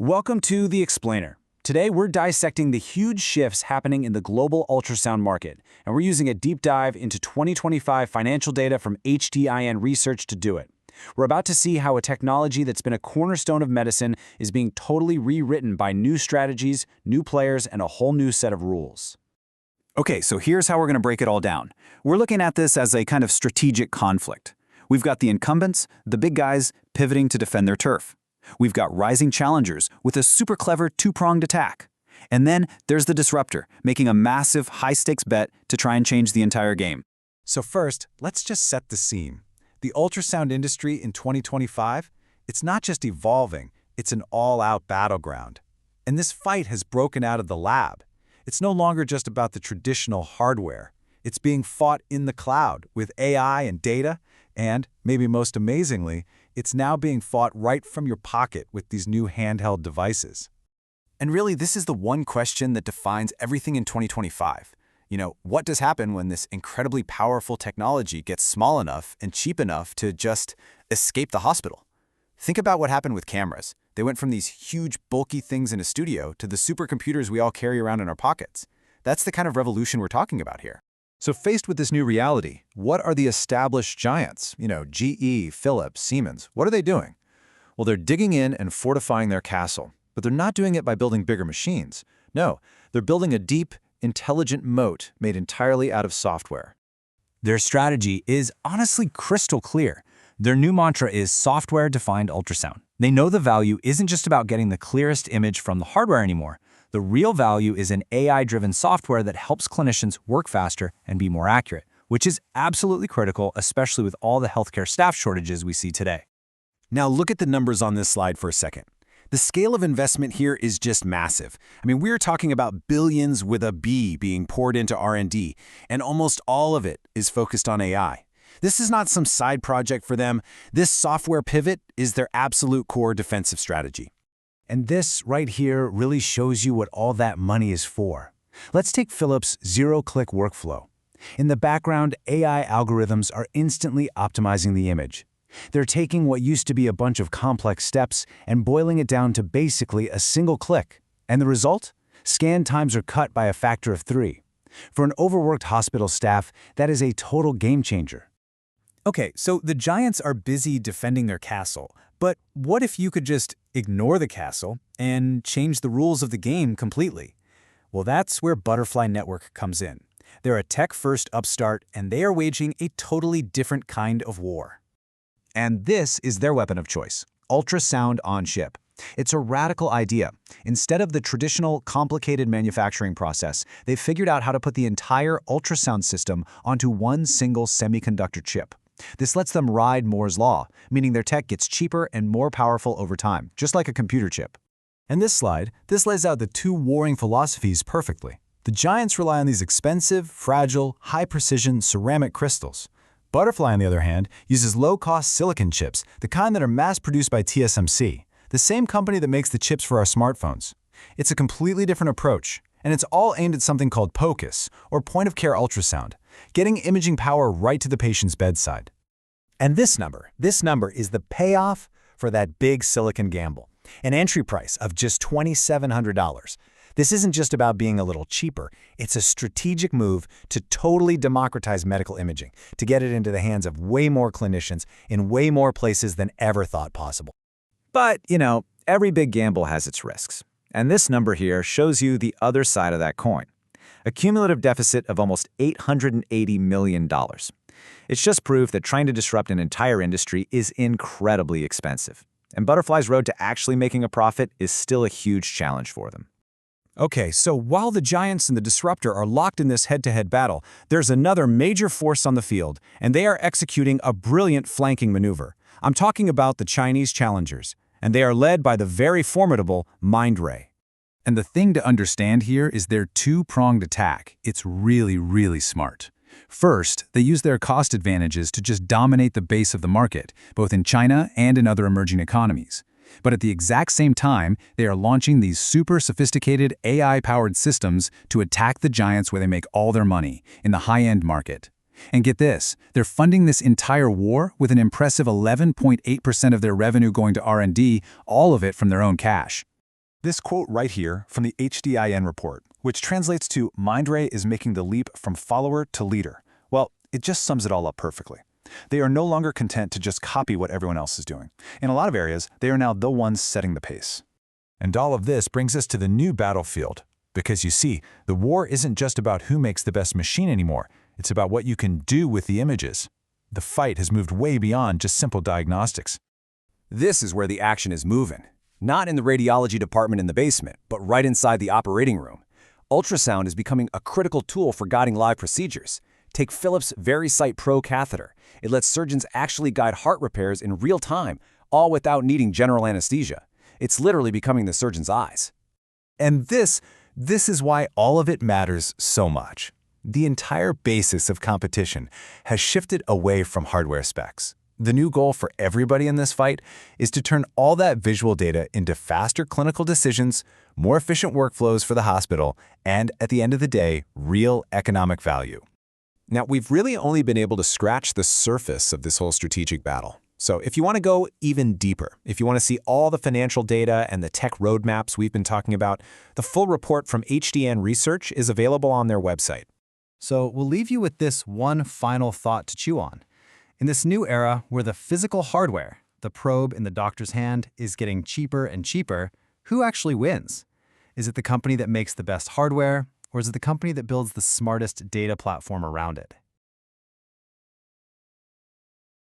Welcome to The Explainer. Today we're dissecting the huge shifts happening in the global ultrasound market, and we're using a deep dive into 2025 financial data from HDIN Research to do it. We're about to see how a technology that's been a cornerstone of medicine is being totally rewritten by new strategies, new players, and a whole new set of rules. Okay, so here's how we're going to break it all down. We're looking at this as a kind of strategic conflict. We've got the incumbents, the big guys, pivoting to defend their turf. We've got rising challengers with a super clever two-pronged attack. And then there's the disruptor, making a massive, high-stakes bet to try and change the entire game. So first, let's just set the scene. The ultrasound industry in 2025, it's not just evolving, it's an all-out battleground. And this fight has broken out of the lab. It's no longer just about the traditional hardware. It's being fought in the cloud with AI and data, and, maybe most amazingly, it's now being fought right from your pocket with these new handheld devices. And really, this is the one question that defines everything in 2025. What does happen when this incredibly powerful technology gets small enough and cheap enough to just escape the hospital? Think about what happened with cameras. They went from these huge, bulky things in a studio to the supercomputers we all carry around in our pockets. That's the kind of revolution we're talking about here. So faced with this new reality, what are the established giants? GE, Philips, Siemens, what are they doing? Well, they're digging in and fortifying their castle, but they're not doing it by building bigger machines. No, they're building a deep, intelligent moat made entirely out of software. Their strategy is honestly crystal clear. Their new mantra is software-defined ultrasound. They know the value isn't just about getting the clearest image from the hardware anymore. The real value is in AI-driven software that helps clinicians work faster and be more accurate, which is absolutely critical, especially with all the healthcare staff shortages we see today. Now look at the numbers on this slide for a second. The scale of investment here is just massive. We're talking about billions with a B being poured into R&D, and almost all of it is focused on AI. This is not some side project for them. This software pivot is their absolute core defensive strategy. And this right here really shows you what all that money is for. Let's take Philips' zero-click workflow. In the background, AI algorithms are instantly optimizing the image. They're taking what used to be a bunch of complex steps and boiling it down to basically a single click. And the result? Scan times are cut by a factor of 3. For an overworked hospital staff, that is a total game changer. Okay, so the giants are busy defending their castle, but what if you could just ignore the castle and change the rules of the game completely? Well, that's where Butterfly Network comes in. They're a tech-first upstart, and they are waging a totally different kind of war. And this is their weapon of choice, Ultrasound-on-Chip. It's a radical idea. Instead of the traditional, complicated manufacturing process, they've figured out how to put the entire ultrasound system onto one single semiconductor chip. This lets them ride Moore's law, meaning their tech gets cheaper and more powerful over time, just like a computer chip. In this slide, this lays out the two warring philosophies perfectly. The giants rely on these expensive, fragile, high-precision ceramic crystals. Butterfly, on the other hand, uses low-cost silicon chips, the kind that are mass-produced by TSMC, the same company that makes the chips for our smartphones. It's a completely different approach, and it's all aimed at something called POCUS, or point-of-care ultrasound, getting imaging power right to the patient's bedside. And this number is the payoff for that big silicon gamble, an entry price of just $2,700. This isn't just about being a little cheaper. It's a strategic move to totally democratize medical imaging, to get it into the hands of way more clinicians in way more places than ever thought possible. But, every big gamble has its risks. And this number here shows you the other side of that coin. A cumulative deficit of almost $880 million. It's just proof that trying to disrupt an entire industry is incredibly expensive. And Butterfly's road to actually making a profit is still a huge challenge for them. Okay, so while the giants and the disruptor are locked in this head-to-head battle, there's another major force on the field, and they are executing a brilliant flanking maneuver. I'm talking about the Chinese challengers, and they are led by the very formidable Mindray. And the thing to understand here is their two-pronged attack. It's really, really smart. First, they use their cost advantages to just dominate the base of the market, both in China and in other emerging economies. But at the exact same time, they are launching these super sophisticated AI-powered systems to attack the giants where they make all their money, in the high-end market. And get this, they're funding this entire war with an impressive 11.8% of their revenue going to R&D, all of it from their own cash. This quote right here from the HDIN report, which translates to Mindray is making the leap from follower to leader. Well, it just sums it all up perfectly. They are no longer content to just copy what everyone else is doing. In a lot of areas, they are now the ones setting the pace. And all of this brings us to the new battlefield. Because you see, the war isn't just about who makes the best machine anymore. It's about what you can do with the images. The fight has moved way beyond just simple diagnostics. This is where the action is moving. Not in the radiology department in the basement, but right inside the operating room. Ultrasound is becoming a critical tool for guiding live procedures. Take Philips VeriSight Pro catheter. It lets surgeons actually guide heart repairs in real time, all without needing general anesthesia. It's literally becoming the surgeon's eyes. And this is why all of it matters so much. The entire basis of competition has shifted away from hardware specs. The new goal for everybody in this fight is to turn all that visual data into faster clinical decisions, more efficient workflows for the hospital, and, at the end of the day, real economic value. Now, we've really only been able to scratch the surface of this whole strategic battle. So if you want to go even deeper, if you want to see all the financial data and the tech roadmaps we've been talking about, the full report from HDIN Research is available on their website. So we'll leave you with this one final thought to chew on. In this new era where the physical hardware, the probe in the doctor's hand, is getting cheaper and cheaper, who actually wins? Is it the company that makes the best hardware, or is it the company that builds the smartest data platform around it?